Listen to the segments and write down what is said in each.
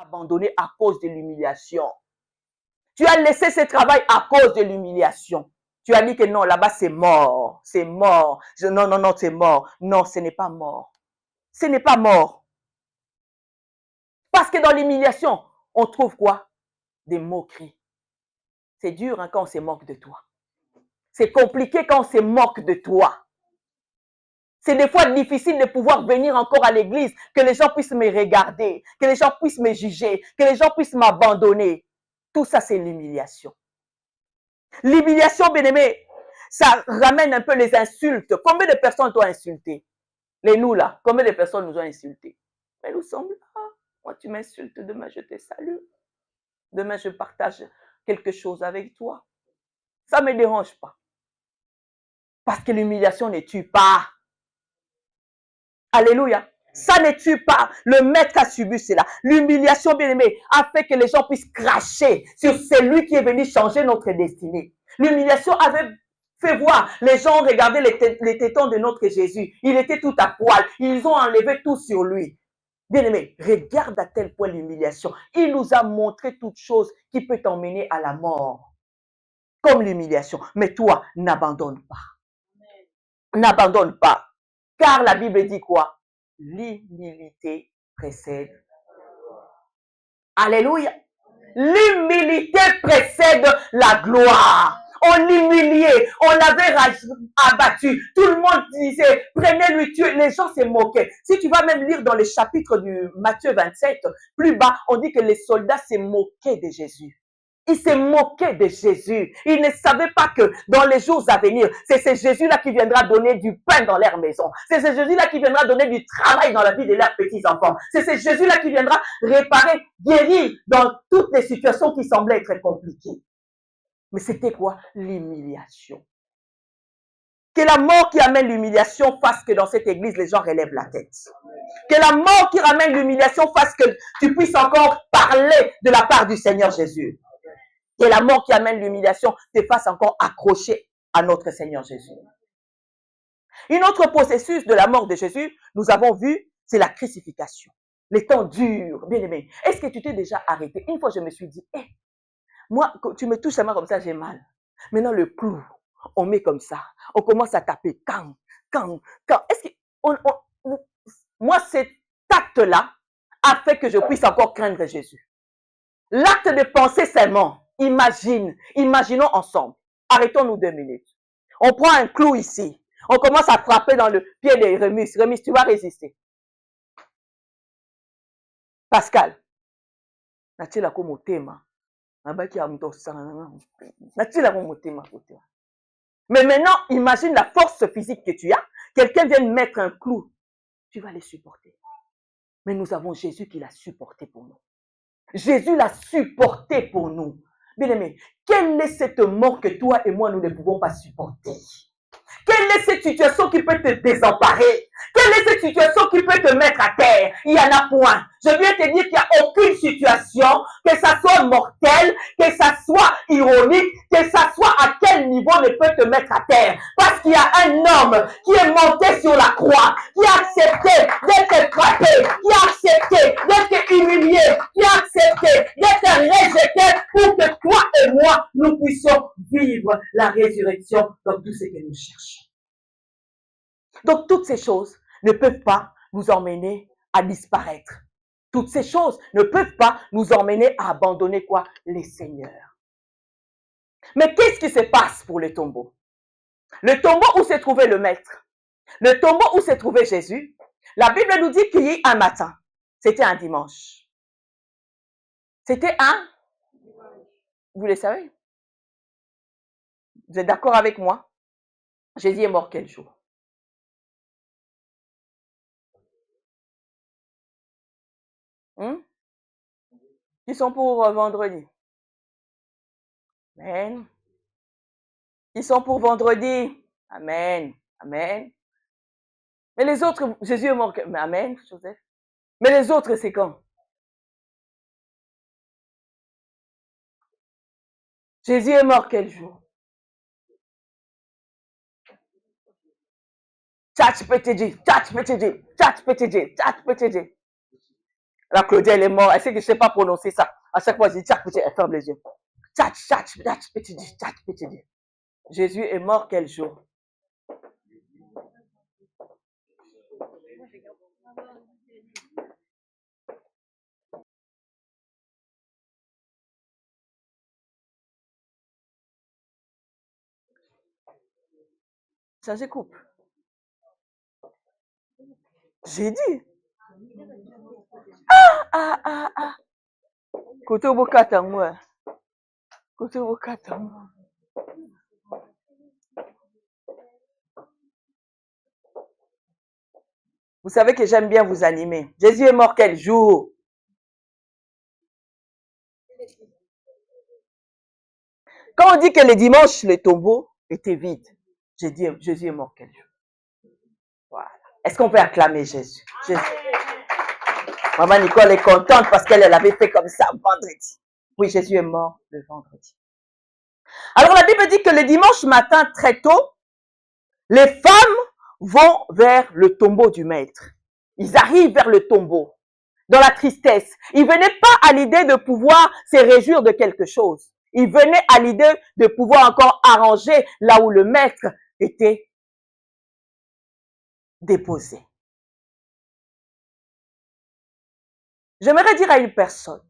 abandonné à cause de l'humiliation. Tu as laissé ce travail à cause de l'humiliation. Tu as dit que non, là-bas c'est mort, c'est mort. Non, non, non, c'est mort. Non, ce n'est pas mort. Ce n'est pas mort. Parce que dans l'humiliation, on trouve quoi? Des moqueries. C'est dur hein, quand on se moque de toi. C'est compliqué quand on se moque de toi. C'est des fois difficile de pouvoir venir encore à l'église, que les gens puissent me regarder, que les gens puissent me juger, que les gens puissent m'abandonner. Tout ça, c'est l'humiliation. L'humiliation, bien-aimé, ça ramène un peu les insultes. Combien de personnes t'ont insulté? Les nous là, combien de personnes nous ont insultés? Mais nous sommes là. Moi, tu m'insultes, demain je te salue. Demain je partage quelque chose avec toi. Ça ne me dérange pas. Parce que l'humiliation ne tue pas. Alléluia. Ça ne tue pas. Le maître a subi cela. L'humiliation, bien-aimé, a fait que les gens puissent cracher sur celui qui est venu changer notre destinée. L'humiliation avait fait voir. Les gens regardaient les tétons de notre Jésus. Il était tout à poil. Ils ont enlevé tout sur lui. Bien-aimé, regarde à tel point l'humiliation. Il nous a montré toute chose qui peut t'emmener à la mort. Comme l'humiliation. Mais toi, n'abandonne pas. N'abandonne pas. Car la Bible dit quoi? L'humilité précède. Alléluia. L'humilité précède la gloire. On l'humiliait, on l'avait abattu. Tout le monde disait, prenez-lui, tuez. Les gens se moquaient. Si tu vas même lire dans le chapitre du Matthieu 27, plus bas, on dit que les soldats se moquaient de Jésus. Ils se moquaient de Jésus. Ils ne savaient pas que dans les jours à venir, c'est ce Jésus-là qui viendra donner du pain dans leur maison. C'est ce Jésus-là qui viendra donner du travail dans la vie de leurs petits-enfants. C'est ce Jésus-là qui viendra réparer, guérir dans toutes les situations qui semblaient être compliquées. Mais c'était quoi? L'humiliation. Que la mort qui amène l'humiliation fasse que dans cette église, les gens relèvent la tête. Que la mort qui ramène l'humiliation fasse que tu puisses encore parler de la part du Seigneur Jésus. Que la mort qui amène l'humiliation te fasse encore accrocher à notre Seigneur Jésus. Un autre processus de la mort de Jésus, nous avons vu, c'est la crucifixion. Les temps durs, bien aimé. Est-ce que tu t'es déjà arrêté? Une fois, je me suis dit, moi, quand tu me touches la main comme ça, j'ai mal. Maintenant, le clou, on met comme ça. On commence à taper. Quand. Est-ce que moi, cet acte-là a fait que je puisse encore craindre Jésus. L'acte de penser seulement. Imaginons ensemble. Arrêtons-nous 2 minutes. On prend un clou ici. On commence à frapper dans le pied de Remus. Remus, tu vas résister. Pascal. Mais maintenant, imagine la force physique que tu as. Quelqu'un vient mettre un clou. Tu vas les supporter. Mais nous avons Jésus qui l'a supporté pour nous. Jésus l'a supporté pour nous. Bien aimé, quelle est cette mort que toi et moi, nous ne pouvons pas supporter? Quelle est cette situation qui peut te désemparer? Quelle est cette situation qui peut te mettre à terre? Il n'y en a point. Je viens te dire qu'il n'y a aucune situation, que ça soit mortel, que ça soit ironique, que ça soit à quel niveau ne peut te mettre à terre. Parce qu'il y a un homme qui est monté sur la croix, qui a accepté d'être frappé, qui a accepté d'être humilié, qui a accepté d'être rejeté pour que toi et moi, nous puissions vivre la résurrection dans tout ce que nous cherchons. Donc, toutes ces choses ne peuvent pas nous emmener à disparaître. Toutes ces choses ne peuvent pas nous emmener à abandonner quoi? Les seigneurs. Mais qu'est-ce qui se passe pour le tombeau? Le tombeau où s'est trouvé le maître, le tombeau où s'est trouvé Jésus, la Bible nous dit qu'il y a un matin. C'était un dimanche. C'était un... Vous le savez? Vous êtes d'accord avec moi? Jésus est mort quel jour? Qui sont pour vendredi? Amen. Qui sont pour vendredi? Amen. Amen. Mais les autres, Jésus est mort. Mais amen, Joseph. Mais les autres, c'est quand? Jésus est mort quel jour? Tchatch PTG. La Claudia, elle est morte. Elle sait que je ne sais pas prononcer ça. À chaque fois, je dis, tchat, petit, elle ferme les yeux. Tchat, tchat, tchat, petit, tchat, petit. Jésus est mort quel jour? Ça se coupe. J'ai dit. Ah. Côté au moi. Côté au moi. Vous savez que j'aime bien vous animer. Jésus est mort quel jour? Quand on dit que les dimanches, les tombeaux étaient vides, j'ai dit Jésus est mort quel jour? Voilà. Est-ce qu'on peut acclamer Jésus? Jésus. Maman Nicole est contente parce qu'elle avait fait comme ça vendredi. Oui, Jésus est mort le vendredi. Alors la Bible dit que le dimanche matin, très tôt, les femmes vont vers le tombeau du maître. Ils arrivent vers le tombeau, dans la tristesse. Ils venaient pas à l'idée de pouvoir se réjouir de quelque chose. Ils venaient à l'idée de pouvoir encore arranger là où le maître était déposé. J'aimerais dire à une personne,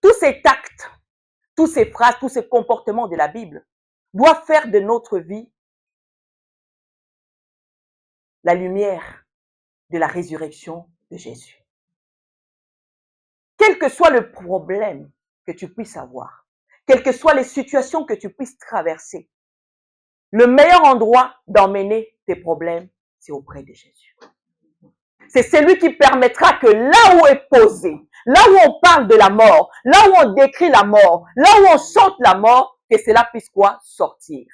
tous ces actes, tous ces phrases, tous ces comportements de la Bible doivent faire de notre vie la lumière de la résurrection de Jésus. Quel que soit le problème que tu puisses avoir, quelles que soient les situations que tu puisses traverser, le meilleur endroit d'emmener tes problèmes, c'est auprès de Jésus. C'est celui qui permettra que là où est posé, là où on parle de la mort, là où on décrit la mort, là où on chante la mort, que cela puisse quoi? Sortir.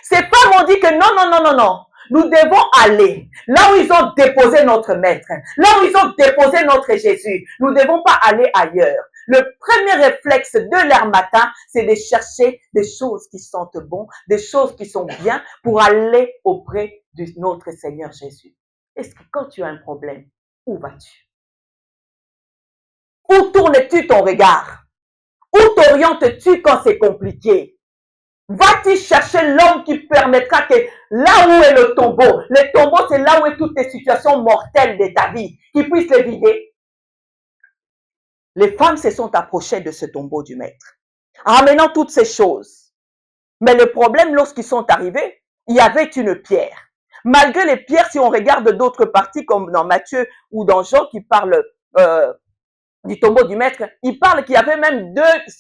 Ces femmes ont dit que non. Nous devons aller là où ils ont déposé notre maître, là où ils ont déposé notre Jésus. Nous ne devons pas aller ailleurs. Le premier réflexe de leur matin, c'est de chercher des choses qui sentent bon, des choses qui sont bien pour aller auprès de notre Seigneur Jésus. Est-ce que quand tu as un problème, où vas-tu? Où tournes-tu ton regard? Où t'orientes-tu quand c'est compliqué? Va-t-il chercher l'homme qui permettra que là où est le tombeau, c'est là où est toutes les situations mortelles de ta vie, qu'il puisse les vider. Les femmes se sont approchées de ce tombeau du maître, ramenant toutes ces choses. Mais le problème, lorsqu'ils sont arrivés, il y avait une pierre. Malgré les pierres, si on regarde d'autres parties, comme dans Matthieu ou dans Jean qui parlent du tombeau du maître, il parle qu'il y avait même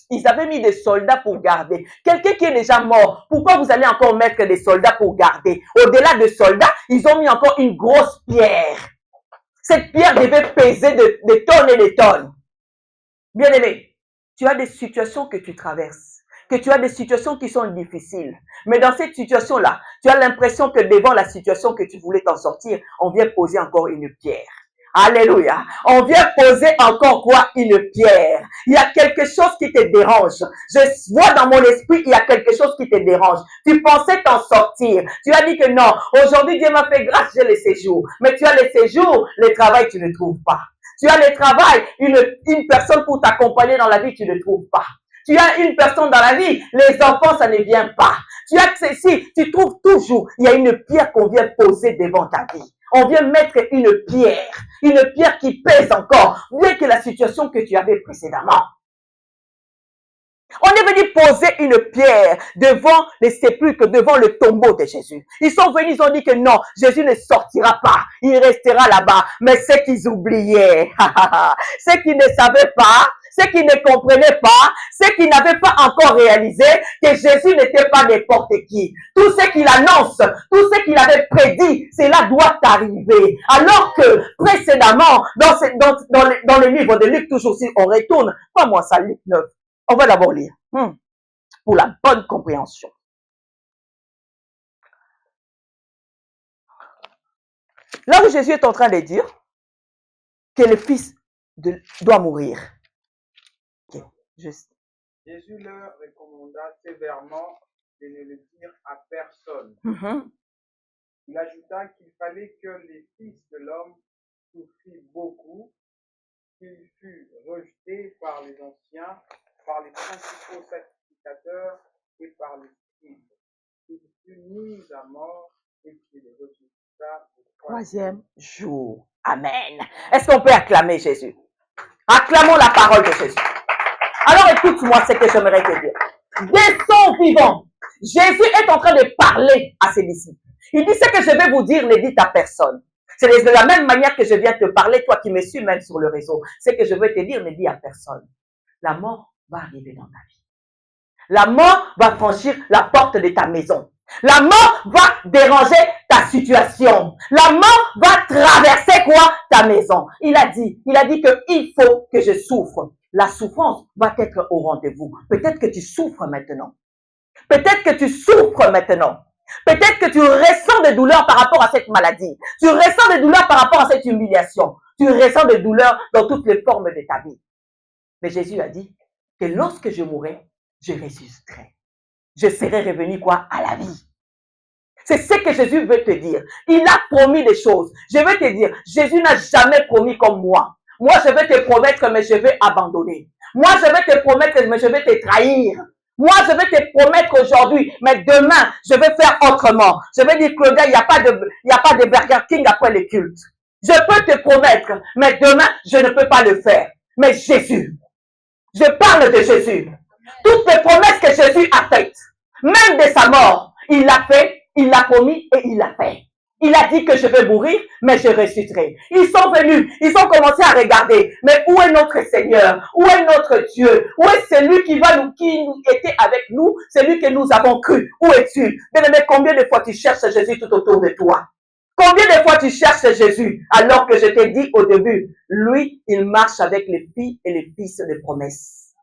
ils avaient mis des soldats pour garder. Quelqu'un qui est déjà mort, pourquoi vous allez encore mettre des soldats pour garder? Au-delà de soldats, ils ont mis encore une grosse pierre. Cette pierre devait peser des tonnes et des tonnes. Bien aimé, tu as des situations que tu traverses, que tu as des situations qui sont difficiles. Mais dans cette situation-là, tu as l'impression que devant la situation que tu voulais t'en sortir, on vient poser encore une pierre. Alléluia. On vient poser encore quoi? Une pierre. Il y a quelque chose qui te dérange. Je vois dans mon esprit, il y a quelque chose qui te dérange. Tu pensais t'en sortir. Tu as dit que non. Aujourd'hui, Dieu m'a fait grâce, j'ai le séjour. Mais tu as le séjour, le travail, tu ne trouves pas. Tu as le travail, une personne pour t'accompagner dans la vie, tu ne trouves pas. Tu as une personne dans la vie, les enfants, ça ne vient pas. Tu as ceci, tu trouves toujours, il y a une pierre qu'on vient poser devant ta vie. On vient mettre une pierre qui pèse encore, mieux que la situation que tu avais précédemment. On est venu poser une pierre devant les sépulcres, devant le tombeau de Jésus. Ils sont venus, ils ont dit que non, Jésus ne sortira pas, il restera là-bas. Mais ce qu'ils oubliaient, ceux qui ne savaient pas, ceux qui ne comprenaient pas, ceux qui n'avaient pas encore réalisé que Jésus n'était pas n'importe qui. Tout ce qu'il annonce, tout ce qu'il avait prédit, cela doit arriver. Alors que précédemment, dans le livre de Luc, toujours si on retourne, pas moi ça, Luc 9. On va d'abord lire pour la bonne compréhension. Là où Jésus est en train de dire que le Fils doit mourir. Okay, juste. Jésus leur recommanda sévèrement de ne le dire à personne. Il ajouta qu'il fallait que les fils de l'homme souffrissent beaucoup, qu'il fut rejeté par les anciens, par les principaux sacrificateurs et par les scribes. Il fut mis à mort et qu'il ressuscita au troisième jour. Amen. Est-ce qu'on peut acclamer Jésus? Acclamons la parole de Jésus. Alors écoute-moi ce que j'aimerais te dire. Dès son vivant, Jésus est en train de parler à ses disciples. Il dit ce que je vais vous dire, ne dites à personne. C'est de la même manière que je viens te parler, toi qui me suis même sur le réseau. Ce que je veux te dire, ne dis à personne. La mort va arriver dans ta vie. La mort va franchir la porte de ta maison. La mort va déranger ta situation. La mort va traverser quoi? Ta maison. Il a dit qu'il faut que je souffre. La souffrance va être au rendez-vous. Peut-être que tu souffres maintenant. Peut-être que tu souffres maintenant. Peut-être que tu ressens des douleurs par rapport à cette maladie. Tu ressens des douleurs par rapport à cette humiliation. Tu ressens des douleurs dans toutes les formes de ta vie. Mais Jésus a dit que lorsque je mourrai, je ressusciterai. Je serai revenu quoi? À la vie. C'est ce que Jésus veut te dire. Il a promis des choses. Je veux te dire, Jésus n'a jamais promis comme moi. Moi, je vais te promettre, mais je vais abandonner. Moi, je vais te promettre, mais je vais te trahir. Moi, je vais te promettre aujourd'hui, mais demain, je vais faire autrement. Je vais dire, Claudia, il n'y a pas de Burger King après le culte. Je peux te promettre, mais demain, je ne peux pas le faire. Mais Jésus, je parle de Jésus. Toutes les promesses que Jésus a faites, même de sa mort, il l'a fait, il l'a promis et il l'a fait. Il a dit que je vais mourir, mais je ressusciterai. Ils sont venus, ils ont commencé à regarder. Mais où est notre Seigneur? Où est notre Dieu? Où est celui qui était avec nous? Celui que nous avons cru. Où es-tu? Bien-aimé, combien de fois tu cherches Jésus tout autour de toi? Combien de fois tu cherches Jésus alors que je t'ai dit au début, lui, il marche avec les filles et les fils de promesse.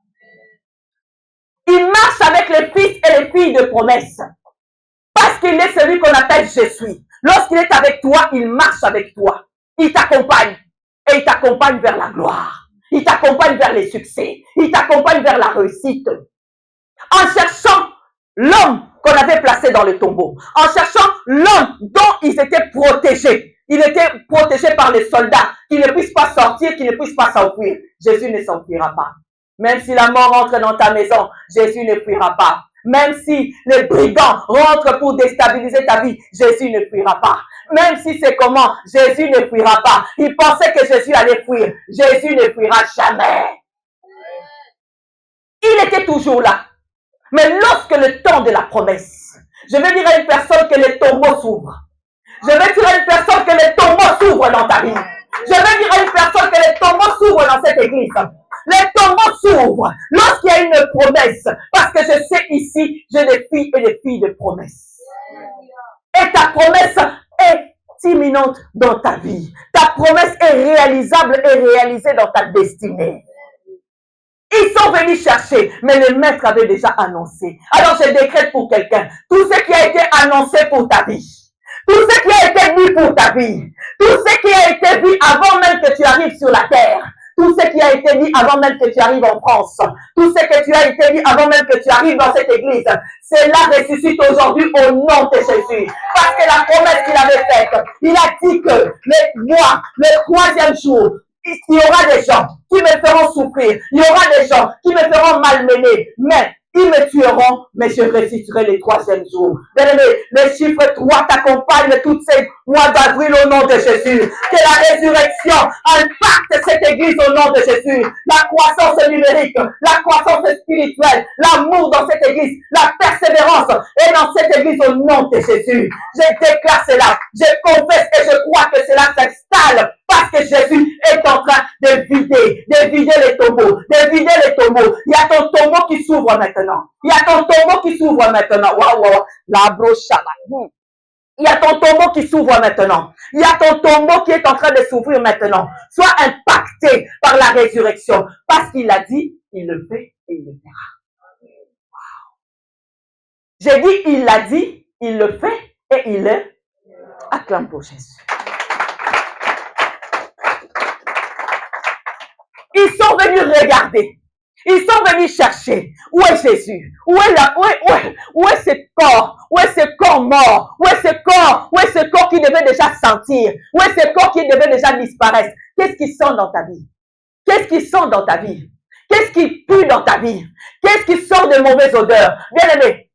Il marche avec les fils et les filles de promesse. Parce qu'il est celui qu'on appelle je suis. Lorsqu'il est avec toi, il marche avec toi. Il t'accompagne. Et il t'accompagne vers la gloire. Il t'accompagne vers les succès. Il t'accompagne vers la réussite. En cherchant l'homme qu'on avait placé dans le tombeau. En cherchant l'homme dont ils étaient protégés. Il était protégé par les soldats. Qu'il ne puisse pas sortir, qu'il ne puisse pas s'enfuir. Jésus ne s'enfuira pas. Même si la mort entre dans ta maison, Jésus ne fuira pas. Même si les brigands rentrent pour déstabiliser ta vie, Jésus ne fuira pas. Même si c'est comment, Jésus ne fuira pas. Il pensait que Jésus allait fuir. Jésus ne fuira jamais. Il était toujours là. Mais lorsque le temps de la promesse, je vais dire à une personne que les tombeaux s'ouvrent. Je vais dire à une personne que les tombeaux s'ouvrent dans ta vie. Je vais dire à une personne que les tombeaux s'ouvrent dans cette église. Les tombeaux s'ouvrent lorsqu'il y a une promesse. Parce que je sais ici, j'ai des filles et des filles de promesse. Et ta promesse est imminente dans ta vie. Ta promesse est réalisable et réalisée dans ta destinée. Ils sont venus chercher, mais le maître avait déjà annoncé. Alors je décrète pour quelqu'un, tout ce qui a été annoncé pour ta vie, tout ce qui a été vu pour ta vie, tout ce qui a été vu avant même que tu arrives sur la terre, tout ce qui a été dit avant même que tu arrives en France, tout ce que tu as été dit avant même que tu arrives dans cette église, cela ressuscite aujourd'hui au nom de Jésus. Parce que la promesse qu'il avait faite, il a dit que le troisième jour, il y aura des gens qui me feront souffrir, il y aura des gens qui me feront malmener, mais ils me tueront, mais je ressusciterai le troisième jour. Bien-aimé, le chiffre 3 t'accompagne toutes ces mois d'avril au nom de Jésus. Que la résurrection impacte cette église au nom de Jésus. La croissance numérique, la croissance spirituelle, l'amour dans cette église, la persévérance est dans cette église au nom de Jésus. Je déclare cela, je confesse et je crois que cela s'installe. Parce que Jésus est en train de vider les tombeaux, de vider les tombeaux. Il y a ton tombeau qui s'ouvre maintenant. Il y a ton tombeau qui s'ouvre maintenant. Waouh, la brochade. Il y a ton tombeau qui s'ouvre maintenant. Il y a ton tombeau qui est en train de s'ouvrir maintenant. Sois impacté par la résurrection. Parce qu'il a dit, il le fait et il le fera. Wow. J'ai dit, il l'a dit, il le fait et il le acclame pour Jésus. Ils sont venus regarder. Ils sont venus chercher. Où est Jésus? Où est ce corps? Où est ce corps mort? Où est ce corps? Où est ce corps qui devait déjà sentir? Où est ce corps qui devait déjà disparaître? Qu'est-ce qui sent dans ta vie? Qu'est-ce qui sent dans ta vie? Qu'est-ce qui pue dans ta vie? Qu'est-ce qui sort de mauvaises odeurs? Bien-aimé,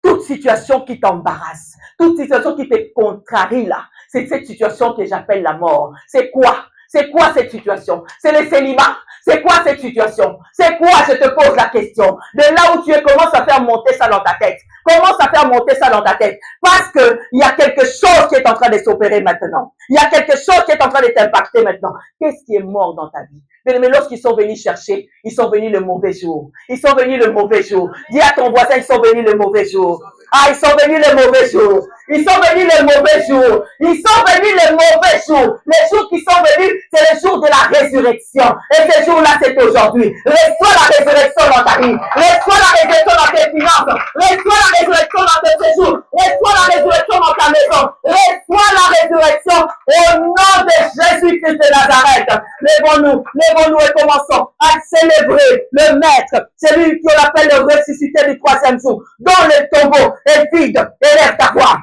toute situation qui t'embarrasse, toute situation qui te contrarie là, c'est cette situation que j'appelle la mort. C'est quoi? C'est quoi cette situation? C'est le célibat? C'est quoi cette situation? C'est quoi? Je te pose la question. De là où tu es, commence à faire monter ça dans ta tête. Commence à faire monter ça dans ta tête. Parce que il y a quelque chose qui est en train de s'opérer maintenant. Il y a quelque chose qui est en train de t'impacter maintenant. Qu'est-ce qui est mort dans ta vie? Mais lorsqu'ils sont venus chercher, ils sont venus le mauvais jour. Ils sont venus le mauvais jour. Dis à ton voisin, ils sont venus le mauvais jour. Ah, ils sont venus le mauvais jour. Ils sont venus le mauvais jour. Ils sont venus le mauvais jour. Les jours qui sont venus, c'est le jour de la résurrection. Et ce jour-là, c'est aujourd'hui. Reçois la résurrection dans ta vie. Reçois la résurrection dans tes finances. Reçois la résurrection dans tes séjours. Reçois la résurrection dans ta maison. Reçois la résurrection au nom de Jésus-Christ de Nazareth. Lèvons-nous et commençons à célébrer le Maître, celui qu'on appelle le ressuscité du troisième jour, dont le tombeau est vide. Élève ta voix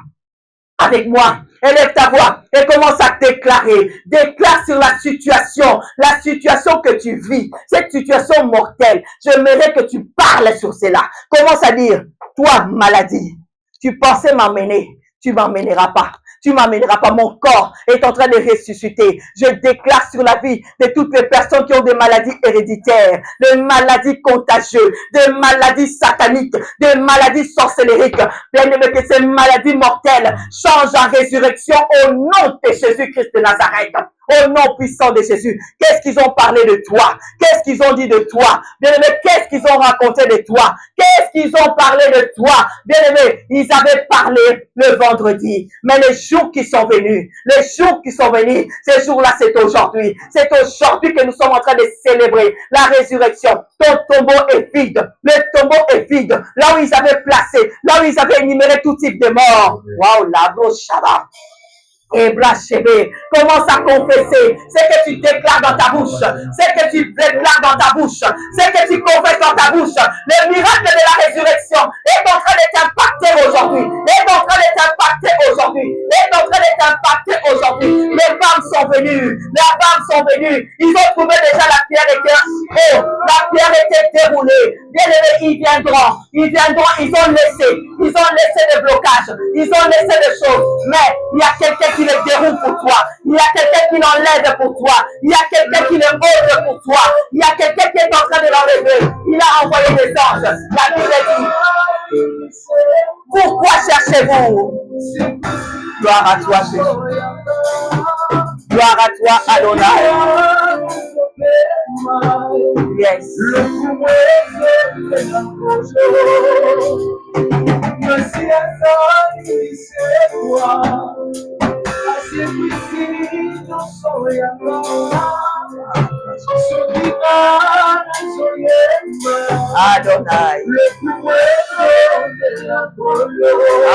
avec moi. Élève ta voix et commence à déclarer. Déclare sur la situation que tu vis, cette situation mortelle. J'aimerais que tu parles sur cela. Commence à dire, toi, maladie, tu pensais m'emmener, tu m'emmèneras pas. Tu m'emmèneras pas. Mon corps est en train de ressusciter. Je déclare sur la vie de toutes les personnes qui ont des maladies héréditaires, des maladies contagieuses, des maladies sataniques, des maladies sorcellériques. Bien-aimé, que ces maladies mortelles changent en résurrection au nom de Jésus-Christ de Nazareth. Au nom puissant de Jésus. Qu'est-ce qu'ils ont parlé de toi? Qu'est-ce qu'ils ont dit de toi? Bien-aimé, qu'est-ce qu'ils ont raconté de toi? Qu'est-ce qu'ils ont parlé de toi? Bien-aimé, ils avaient parlé le vendredi. Mais les jours qui sont venus, ces jours-là, c'est aujourd'hui. C'est aujourd'hui que nous sommes en train de célébrer la résurrection. Ton tombeau est vide. Le tombeau est vide. Là où ils avaient placé, là où ils avaient énuméré tout type de mort. Waouh, la Shabbat. Et blasphème, commence à confesser ce que tu déclares dans ta bouche, ce que tu déclares dans ta bouche, ce que tu confesses dans ta bouche. Le miracle de la résurrection est en train de t'impacter aujourd'hui, Les femmes sont venues, ils ont trouvé déjà la pierre et que, oh, la pierre était déroulée. Bien aimé, ils viendront, ils ont laissé des blocages, ils ont laissé des choses, mais il y a quelqu'un qui les déroule pour toi. Il y a quelqu'un qui l'enlève pour toi. Il y a quelqu'un qui le ôte pour toi. Il y a quelqu'un qui est en train de l'enlever. Il a envoyé des anges. La Bible dit, pourquoi cherchez-vous? Gloire à toi, Jésus. Gloire à toi, Adonai. Yes. Adonai.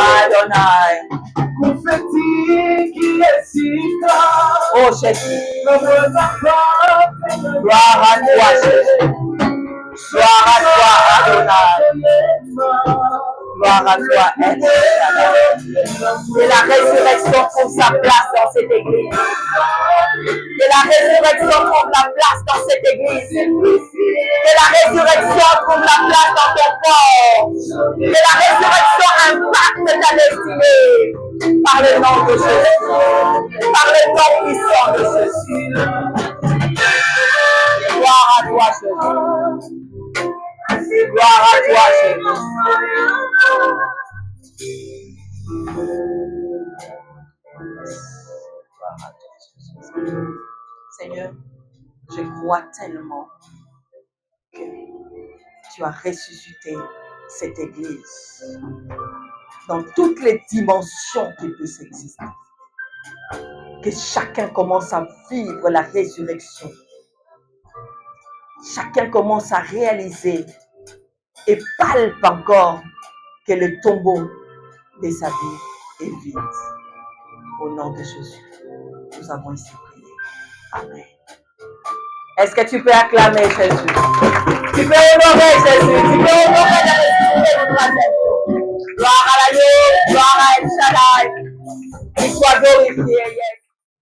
Adonai. Oh Jésus. Gloire à toi, Jésus. Gloire à toi, Adonai. Gloire à toi, El Shaddai. Et la résurrection trouve sa place dans cette église. Que la résurrection trouve la place dans cette église. Que la résurrection trouve la place dans ton corps. Que la résurrection impacte ta destinée. Par le nom de Jésus. Par le nom puissant de Jésus. Gloire à toi, Jésus. Gloire à toi, Jésus. Seigneur, je crois tellement que tu as ressuscité cette église dans toutes les dimensions qui puissent exister. Que chacun commence à vivre la résurrection. Chacun commence à réaliser et palpe encore que le tombeau de sa vie est vide. Au nom de Jésus, nous avons ici prié. Amen. Est-ce que tu peux acclamer Jésus? Tu peux honorer Jésus. Tu peux honorer le troisième jour. Gloire à l'agneau, gloire à El Shaddai. Qu'il soit glorifié.